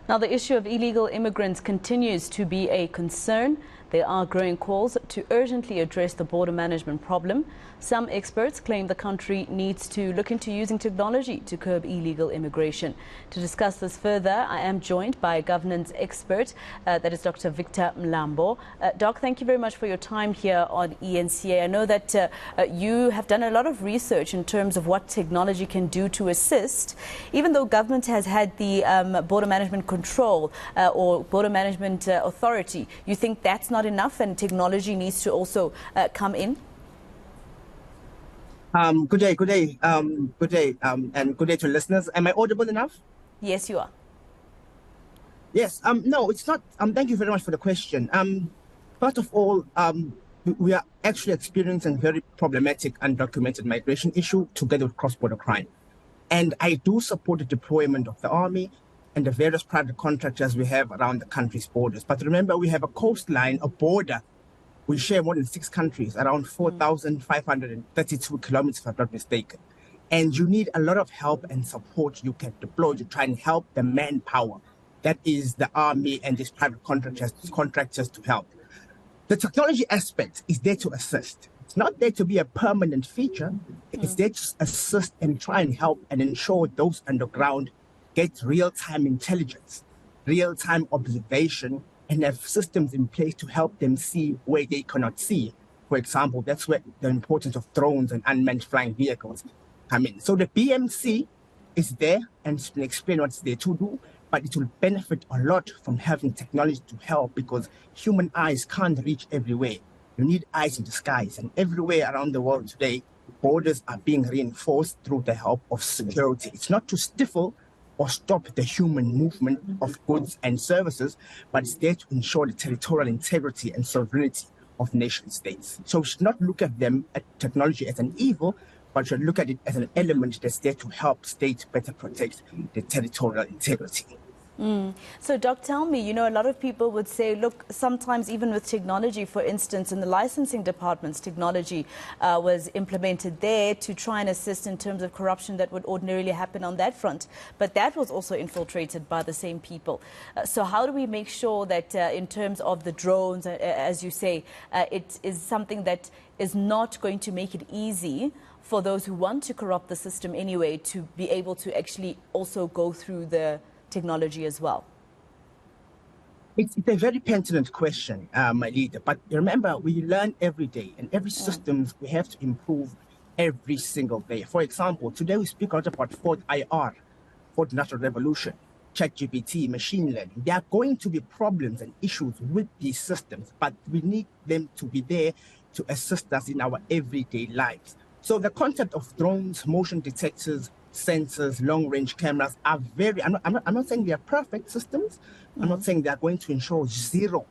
Now, the issue of illegal immigrants continues to be a concern. There are growing calls to urgently address the border management problem. Some experts claim the country needs to look into using technology to curb illegal immigration. To discuss this further, I am joined by a governance expert, that is Dr. Victor Mlambo. Doc, thank you very much for your time here on eNCA. I know that you have done a lot of research in terms of what technology can do to assist. Even though government has had the border management control or border management authority, you think that's not enough and technology needs to also come in? Good day, and good day to listeners. Am I audible enough? Yes, you are. Yes. No, it's not. Thank you very much for the question. First of all, we are actually experiencing very problematic undocumented migration issue together with cross-border crime, and I do support the deployment of the army and the various private contractors we have around the country's borders. But remember, we have a coastline, a border. We share more than 6 countries, around 4,532 kilometers, if I'm not mistaken. And you need a lot of help and support you can deploy to try and help the manpower. That is the army and these private contractors to help. The technology aspect is there to assist. It's not there to be a permanent feature. It's there to assist and try and help and ensure those underground get real-time intelligence, real-time observation, and have systems in place to help them see where they cannot see. For example, that's where the importance of drones and unmanned flying vehicles come in. So the BMC is there and it's been explained what it's there to do, but it will benefit a lot from having technology to help because human eyes can't reach everywhere. You need eyes in the skies, and everywhere around the world today, borders are being reinforced through the help of security. It's not to stifle or stop the human movement of goods and services, but it's there to ensure the territorial integrity and sovereignty of nation states. So we should not look at technology as an evil, but should look at it as an element that's there to help states better protect the territorial integrity. So, Doc, tell me, a lot of people would say, look, sometimes even with technology, for instance, in the licensing departments, technology was implemented there to try and assist in terms of corruption that would ordinarily happen on that front. But that was also infiltrated by the same people. So how do we make sure that in terms of the drones, as you say, it is something that is not going to make it easy for those who want to corrupt the system anyway to be able to actually also go through the technology as well? It's a very pertinent question, my leader. But remember, we learn every day, and every systems we have to improve every single day. For example, today we speak a lot about fourth IR, fourth natural revolution, ChatGPT, machine learning. There are going to be problems and issues with these systems, but we need them to be there to assist us in our everyday lives. So the concept of drones, motion detectors, sensors, long-range cameras are I'm not saying they are perfect systems. I'm not saying they are going to ensure zero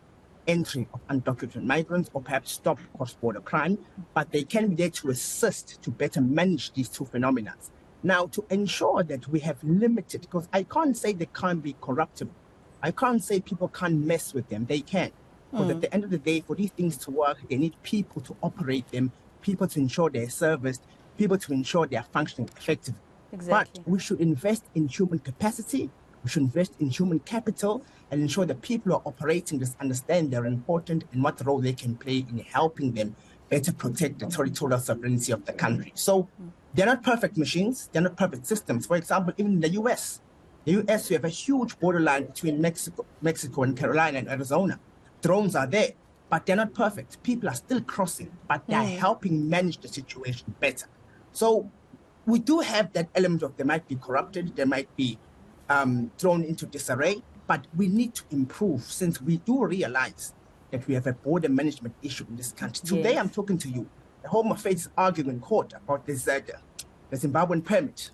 entry of undocumented migrants or perhaps stop cross-border crime, but they can be there to assist to better manage these two phenomena. Now, to ensure that we have limited, because I can't say they can't be corruptible. I can't say people can't mess with them. They can. Because at the end of the day, for these things to work, they need people to operate them, people to ensure they're serviced, people to ensure they are functioning effectively. Exactly. But we should invest in human capacity, we should invest in human capital and ensure that people who are operating this understand they're important and what role they can play in helping them better protect the territorial sovereignty of the country. So they're not perfect machines, they're not perfect systems. For example, even in the US, we have a huge borderline between Mexico and Carolina and Arizona. Drones are there, but they're not perfect. People are still crossing, but they're helping manage the situation better. So we do have that element of they might be corrupted, they might be thrown into disarray, but we need to improve since we do realize that we have a border management issue in this country. Today, I'm talking to you. The Home Affairs is arguing in court about this, the Zimbabwean permit.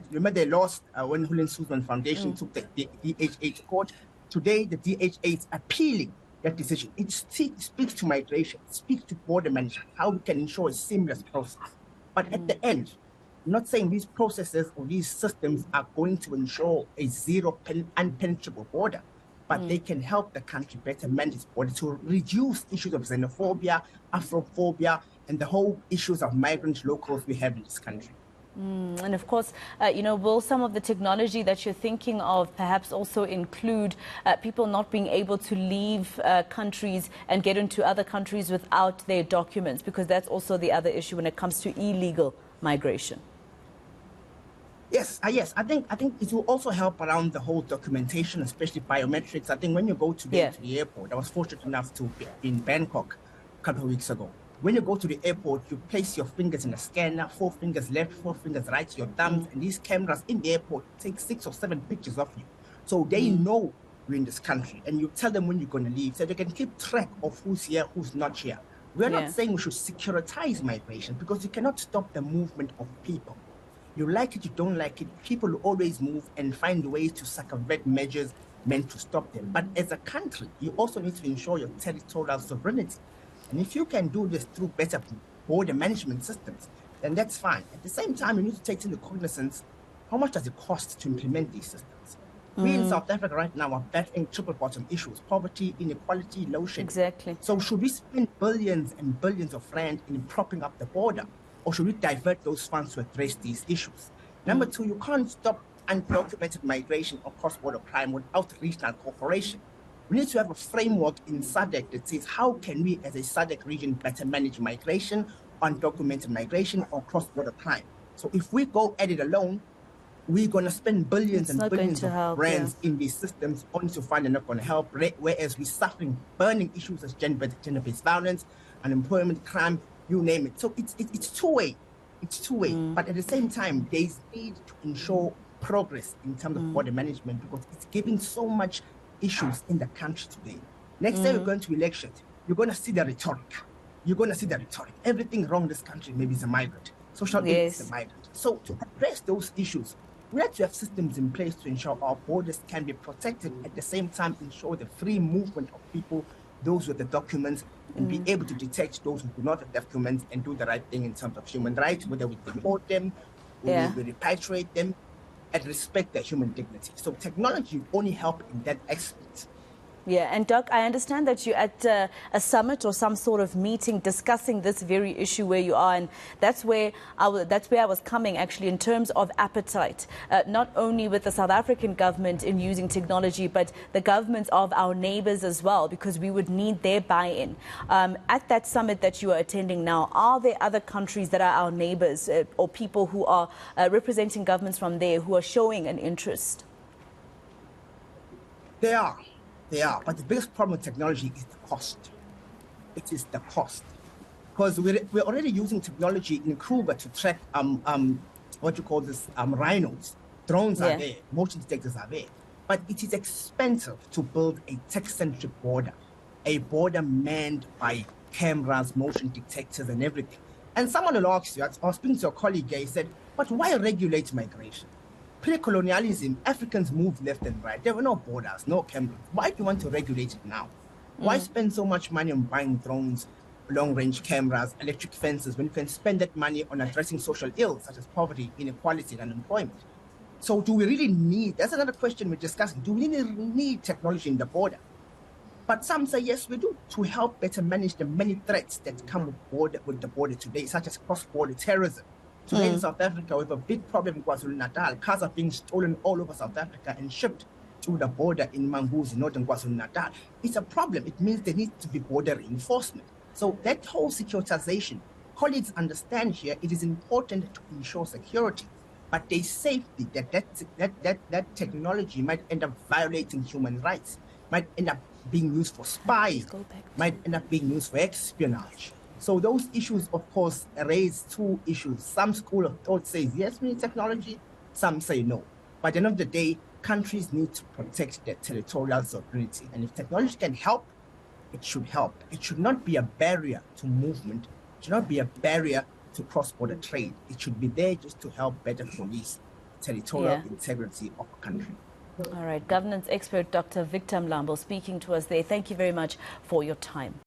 Remember they lost when Julian Suzman Foundation took the DHA to court. Today, the DHA is appealing that decision. It speaks to migration, it speaks to border management, how we can ensure a seamless process. But at the end, I'm not saying these processes or these systems are going to ensure a zero unpenetrable border, but they can help the country better manage its border to reduce issues of xenophobia, Afrophobia, and the whole issues of migrant locals we have in this country. And of course, will some of the technology that you're thinking of perhaps also include people not being able to leave countries and get into other countries without their documents? Because that's also the other issue when it comes to illegal migration. Yes, yes. I think it will also help around the whole documentation, especially biometrics. I think when you go today to the airport, I was fortunate enough to be in Bangkok a couple of weeks ago. When you go to the airport, you place your fingers in a scanner, 4 fingers left, 4 fingers right, your thumbs, and these cameras in the airport take 6 or 7 pictures of you. So they know you're in this country, and you tell them when you're going to leave, so they can keep track of who's here, who's not here. We're not saying we should securitize migration, because you cannot stop the movement of people. You like it, you don't like it, people will always move and find ways to circumvent measures meant to stop them. But as a country, you also need to ensure your territorial sovereignty. And if you can do this through better border management systems, then that's fine. At the same time, you need to take into cognizance how much does it cost to implement these systems. We in South Africa right now are battling triple bottom issues: poverty, inequality, low shedding. Exactly. So should we spend billions and billions of rand in propping up the border, or should we divert those funds to address these issues? Number two, you can't stop undocumented migration or cross-border crime without regional cooperation. We need to have a framework in SADC that says, how can we as a SADC region better manage migration, undocumented migration, or cross-border crime? So if we go at it alone, we're going to spend billions and billions of rands in these systems only to find they're not going to help, whereas we're suffering burning issues as gender-based violence, unemployment, crime, you name it. So it's two-way. It's two-way. But at the same time, there's need to ensure progress in terms of border management, because it's giving so much issues in the country today. Next time we're going to elections, you're going to see the rhetoric. You're going to see the rhetoric. Everything wrong in this country maybe is a migrant. Social illness is a migrant. So to address those issues, we have to have systems in place to ensure our borders can be protected, at the same time ensure the free movement of people, those with the documents, and be able to detect those who do not have documents and do the right thing in terms of human rights, whether we deport them, we repatriate them, and respect their human dignity. So technology will only help in that aspect. Yeah, and Doc, I understand that you're at a summit or some sort of meeting discussing this very issue where you are, and that's where I was coming actually in terms of appetite, not only with the South African government in using technology, but the governments of our neighbours as well, because we would need their buy-in. At that summit that you are attending now, are there other countries that are our neighbours or people who are representing governments from there who are showing an interest? They are. But the biggest problem with technology is the cost. It is the cost. Because we're already using technology in Kruger to track rhinos. Drones are there, motion detectors are there. But it is expensive to build a tech-centric border, a border manned by cameras, motion detectors, and everything. And someone will ask you, I was speaking to a colleague here, he said, but why regulate migration? Pre-colonialism, Africans moved left and right. There were no borders, no cameras. Why do you want to regulate it now? Why spend so much money on buying drones, long-range cameras, electric fences, when you can spend that money on addressing social ills such as poverty, inequality, and unemployment? So do we really need, that's another question we're discussing, do we really need technology in the border? But some say, yes, we do, to help better manage the many threats that come with the border today, such as cross-border terrorism. Today in South Africa, we have a big problem in KwaZulu-Natal. Cars are being stolen all over South Africa and shipped to the border in Manguzi, northern KwaZulu-Natal. It's a problem. It means there needs to be border reinforcement. So that whole securitization, colleagues understand here, it is important to ensure security, but there's safety that technology might end up violating human rights, might end up being used for spying, might end up being used for espionage. So those issues, of course, raise two issues. Some school of thought says, yes, we need technology. Some say no. By the end of the day, countries need to protect their territorial sovereignty. And if technology can help, it should help. It should not be a barrier to movement. It should not be a barrier to cross-border trade. It should be there just to help better police territorial integrity of a country. All right. Governance expert Dr. Victor Mlambo speaking to us there. Thank you very much for your time.